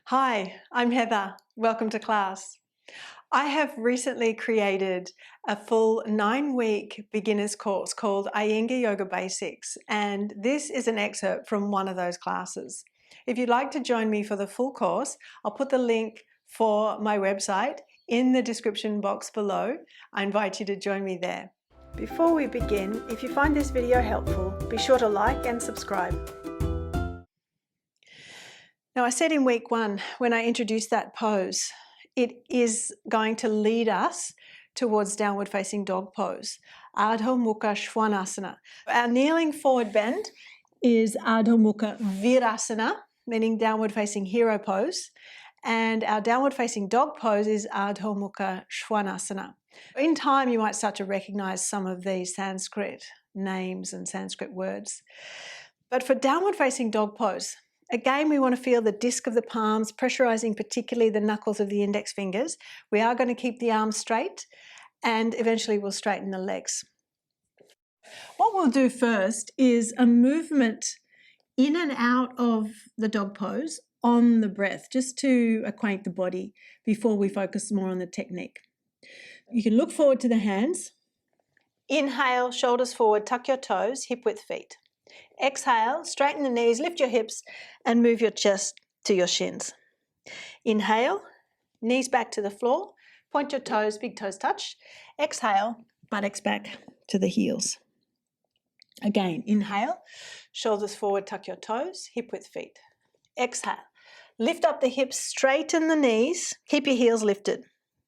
Hi, I'm Heather. Welcome to class. I have recently created a full 9-week beginner's course called IYENGAR Yoga Basics, and this is an excerpt from one of those classes. If you'd like to join me for the full course, I'll put the link for my website in the description box below. I invite you to join me there. Before we begin, if you find this video helpful, be sure to like and subscribe. Now, I said in week 1, when I introduced that pose, it is going to lead us towards downward facing dog pose, Adho Mukha Svanasana. Our kneeling forward bend is Adho Mukha Virasana, meaning downward facing hero pose. And our downward facing dog pose is Adho Mukha Svanasana. In time, you might start to recognize some of these Sanskrit names and Sanskrit words. But for downward facing dog pose, again, we want to feel the disc of the palms, pressurizing particularly the knuckles of the index fingers. We are going to keep the arms straight, and eventually we'll straighten the legs. What we'll do first is a movement in and out of the dog pose on the breath, just to acquaint the body before we focus more on the technique. You can look forward to the hands. Inhale, shoulders forward, tuck your toes, hip width feet. Exhale, straighten the knees, lift your hips and move your chest to your shins. Inhale, knees back to the floor, point your toes, big toes touch. Exhale, buttocks back to the heels. Again, inhale, shoulders forward, tuck your toes, hip width feet. Exhale, lift up the hips, straighten the knees, keep your heels lifted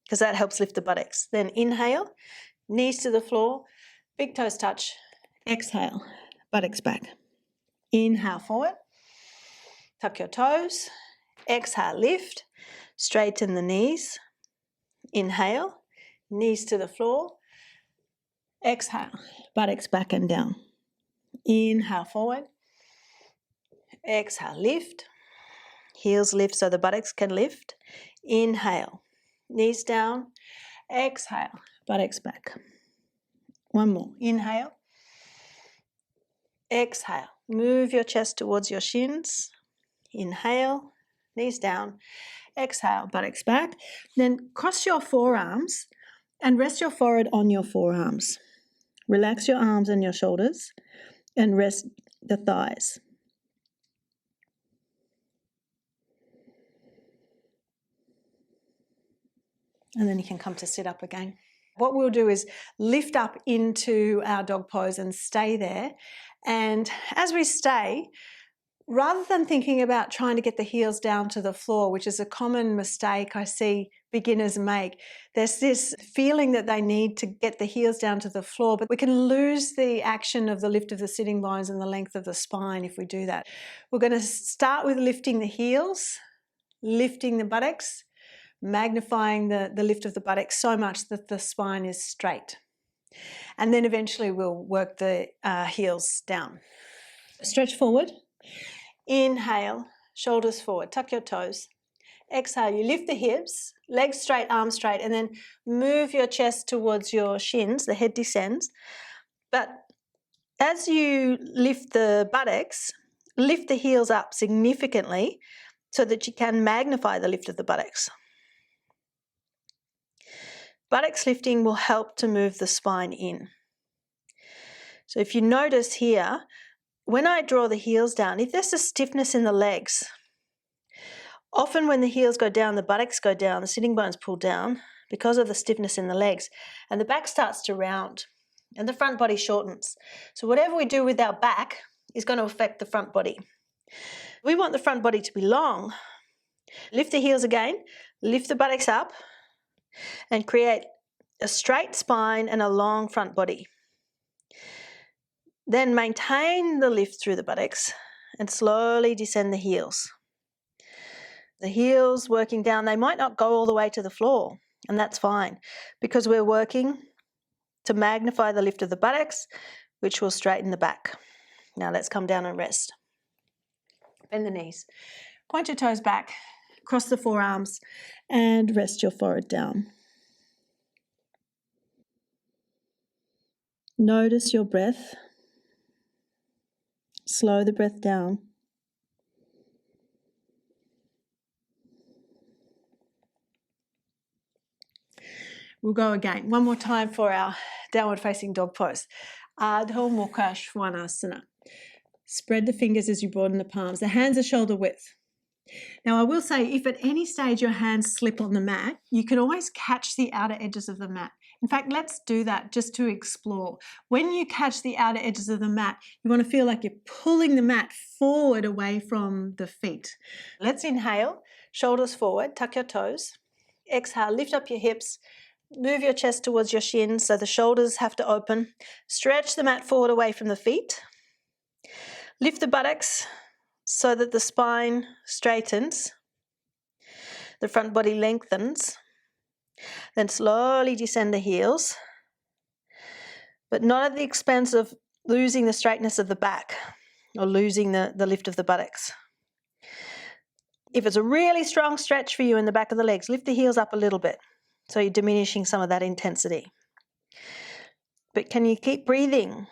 because that helps lift the buttocks. Then inhale, knees to the floor, big toes touch. Exhale, buttocks back. Inhale forward, tuck your toes. Exhale, lift, straighten the knees. Inhale, knees to the floor. Exhale, buttocks back and down. Inhale forward. Exhale, lift. Heels lift so the buttocks can lift. Inhale, knees down. Exhale, buttocks back. One more. Inhale. Exhale, move your chest towards your shins. Inhale, knees down. Exhale, buttocks back. Then cross your forearms and rest your forehead on your forearms. Relax your arms and your shoulders and rest the thighs. And then you can come to sit up again. What we'll do is lift up into our dog pose and stay there. And as we stay, rather than thinking about trying to get the heels down to the floor, which is a common mistake I see beginners make, there's this feeling that they need to get the heels down to the floor, but we can lose the action of the lift of the sitting bones and the length of the spine if we do that. We're going to start with lifting the heels, lifting the buttocks, magnifying the lift of the buttocks so much that the spine is straight. And then eventually we'll work the heels down. Stretch forward. Inhale, shoulders forward, tuck your toes. Exhale, you lift the hips, legs straight, arms straight, and then move your chest towards your shins, the head descends. But as you lift the buttocks, lift the heels up significantly so that you can magnify the lift of the buttocks. Buttocks lifting will help to move the spine in. So if you notice here, when I draw the heels down, if there's a stiffness in the legs, often when the heels go down, the buttocks go down, the sitting bones pull down because of the stiffness in the legs, and the back starts to round and the front body shortens. So whatever we do with our back is going to affect the front body. We want the front body to be long. Lift the heels again, lift the buttocks up, and create a straight spine and a long front body. Then maintain the lift through the buttocks and slowly descend the heels. The heels working down, they might not go all the way to the floor, and that's fine because we're working to magnify the lift of the buttocks, which will straighten the back. Now let's come down and rest. Bend the knees. Point your toes back, cross the forearms, and rest your forehead down. Notice your breath. Slow the breath down. We'll go again. One more time for our downward facing dog pose. Adho Mukha Svanasana. Spread the fingers as you broaden the palms. The hands are shoulder width. Now, I will say, if at any stage your hands slip on the mat, you can always catch the outer edges of the mat. In fact, let's do that just to explore. When you catch the outer edges of the mat, you want to feel like you're pulling the mat forward away from the feet. Let's inhale, shoulders forward, tuck your toes. Exhale, lift up your hips, move your chest towards your shins so the shoulders have to open. Stretch the mat forward away from the feet. Lift the buttocks so that the spine straightens, the front body lengthens. Then slowly descend the heels, but not at the expense of losing the straightness of the back or losing the lift of the buttocks. If it's a really strong stretch for you in the back of the legs, lift the heels up a little bit so you're diminishing some of that intensity. But can you keep breathing?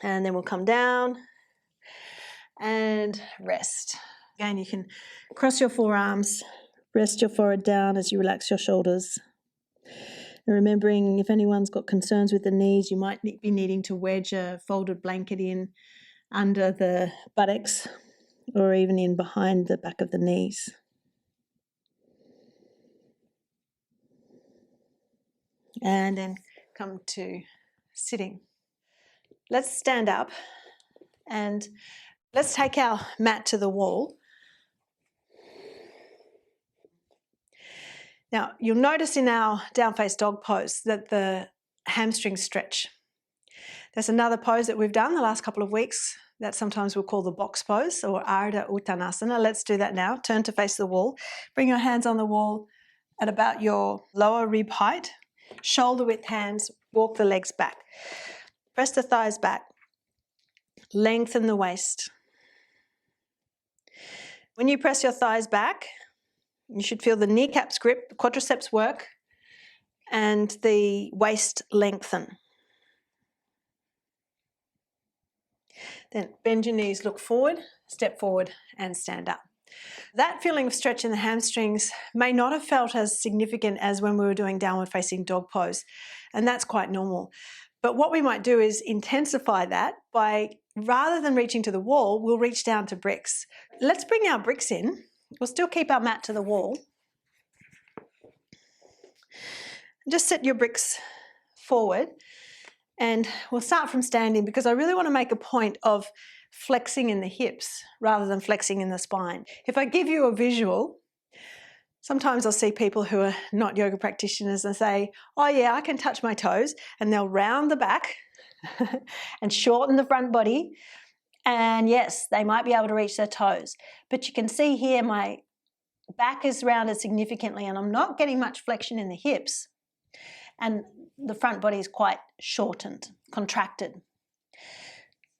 And then we'll come down and rest. Again, you can cross your forearms, rest your forehead down as you relax your shoulders. And remembering, if anyone's got concerns with the knees, you might be needing to wedge a folded blanket in under the buttocks or even in behind the back of the knees. And then come to sitting. Let's stand up and let's take our mat to the wall. Now, you'll notice in our down face dog pose that the hamstrings stretch. There's another pose that we've done the last couple of weeks that sometimes we'll call the box pose or Ardha Uttanasana. Let's do that now. Turn to face the wall. Bring your hands on the wall at about your lower rib height. Shoulder width hands, walk the legs back. Press the thighs back. Lengthen the waist. When you press your thighs back, you should feel the kneecaps grip, the quadriceps work, and the waist lengthen. Then bend your knees, look forward, step forward, and stand up. That feeling of stretch in the hamstrings may not have felt as significant as when we were doing downward facing dog pose, and that's quite normal. But what we might do is intensify that by, rather than reaching to the wall, we'll reach down to bricks. Let's bring our bricks in. We'll still keep our mat to the wall. Just set your bricks forward and we'll start from standing because I really want to make a point of flexing in the hips rather than flexing in the spine. If I give you a visual, sometimes I'll see people who are not yoga practitioners and say, oh yeah, I can touch my toes, and they'll round the back and shorten the front body. And yes, they might be able to reach their toes. But you can see here my back is rounded significantly and I'm not getting much flexion in the hips. And the front body is quite shortened, contracted.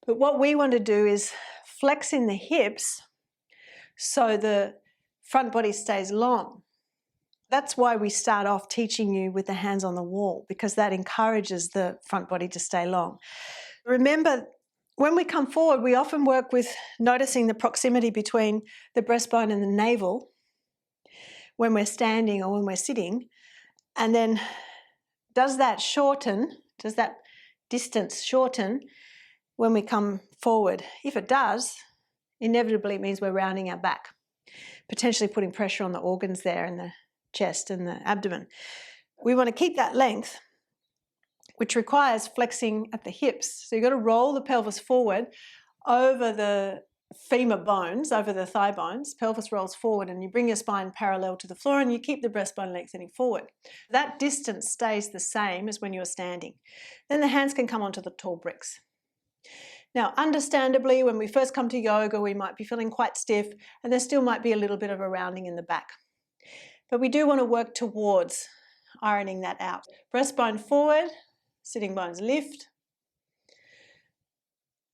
But what we want to do is flex in the hips so the front body stays long. That's why we start off teaching you with the hands on the wall, because that encourages the front body to stay long. Remember, when we come forward, we often work with noticing the proximity between the breastbone and the navel when we're standing or when we're sitting. And then does that shorten, does that distance shorten when we come forward? If it does, inevitably it means we're rounding our back, potentially putting pressure on the organs there in the chest and the abdomen. We want to keep that length, which requires flexing at the hips. So you've got to roll the pelvis forward over the femur bones, over the thigh bones. Pelvis rolls forward and you bring your spine parallel to the floor and you keep the breastbone lengthening forward. That distance stays the same as when you're standing. Then the hands can come onto the tall bricks. Now, understandably, when we first come to yoga, we might be feeling quite stiff and there still might be a little bit of a rounding in the back. But we do want to work towards ironing that out. Breastbone forward, sitting bones lift,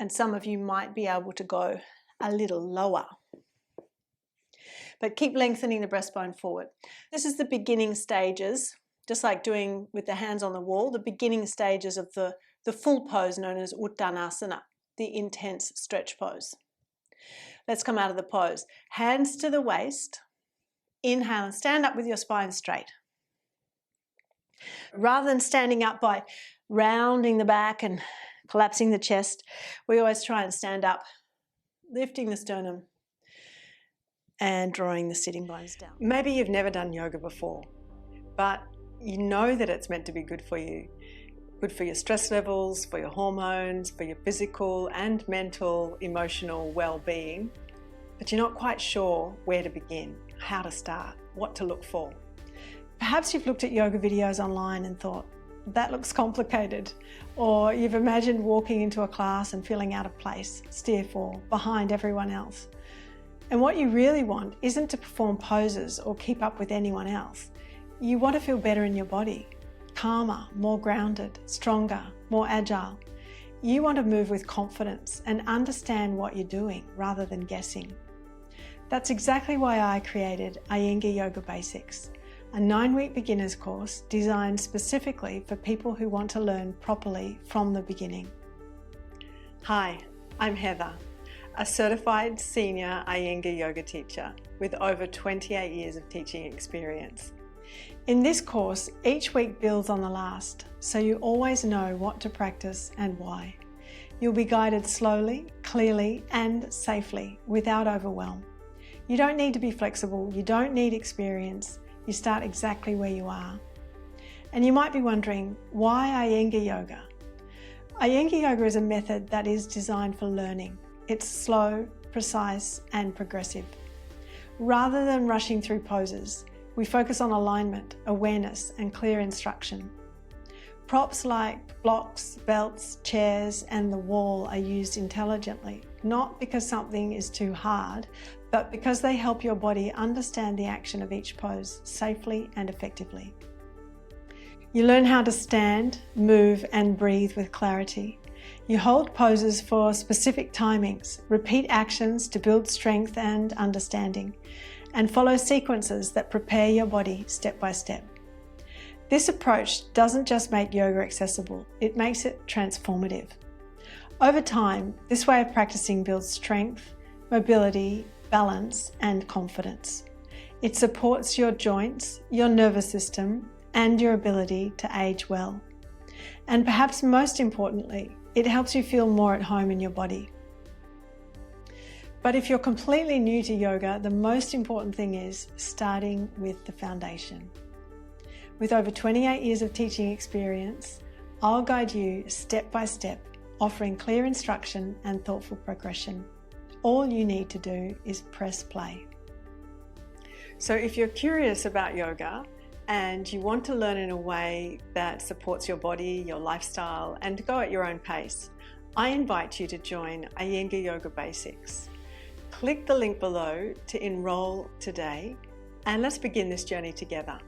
and some of you might be able to go a little lower. But keep lengthening the breastbone forward. This is the beginning stages, just like doing with the hands on the wall, the beginning stages of the full pose known as Uttanasana, the intense stretch pose. Let's come out of the pose. Hands to the waist. Inhale and stand up with your spine straight. Rather than standing up by rounding the back and collapsing the chest, we always try and stand up, lifting the sternum and drawing the sitting bones down. Maybe you've never done yoga before, but you know that it's meant to be good for you. Good for your stress levels, for your hormones, for your physical and mental, emotional well-being. But you're not quite sure where to begin, how to start, what to look for. Perhaps you've looked at yoga videos online and thought, that looks complicated. Or you've imagined walking into a class and feeling out of place, stiff or behind everyone else. And what you really want isn't to perform poses or keep up with anyone else. You want to feel better in your body, calmer, more grounded, stronger, more agile. You want to move with confidence and understand what you're doing rather than guessing. That's exactly why I created IYENGAR Yoga Basics, a 9-week beginner's course designed specifically for people who want to learn properly from the beginning. Hi, I'm Heather, a certified senior IYENGAR yoga teacher with over 28 years of teaching experience. In this course, each week builds on the last, so you always know what to practice and why. You'll be guided slowly, clearly, and safely without overwhelm. You don't need to be flexible, you don't need experience, you start exactly where you are. And you might be wondering, why IYENGAR yoga? IYENGAR yoga is a method that is designed for learning. It's slow, precise, and progressive. Rather than rushing through poses, we focus on alignment, awareness, and clear instruction. Props like blocks, belts, chairs, and the wall are used intelligently, not because something is too hard, but because they help your body understand the action of each pose safely and effectively. You learn how to stand, move, and breathe with clarity. You hold poses for specific timings, repeat actions to build strength and understanding, and follow sequences that prepare your body step by step. This approach doesn't just make yoga accessible, it makes it transformative. Over time, this way of practicing builds strength, mobility, balance, and confidence. It supports your joints, your nervous system, and your ability to age well. And perhaps most importantly, it helps you feel more at home in your body. But if you're completely new to yoga, the most important thing is starting with the foundation. With over 28 years of teaching experience, I'll guide you step by step, offering clear instruction and thoughtful progression. All you need to do is press play. So if you're curious about yoga and you want to learn in a way that supports your body, your lifestyle, and to go at your own pace, I invite you to join IYENGAR Yoga Basics. Click the link below to enroll today, and let's begin this journey together.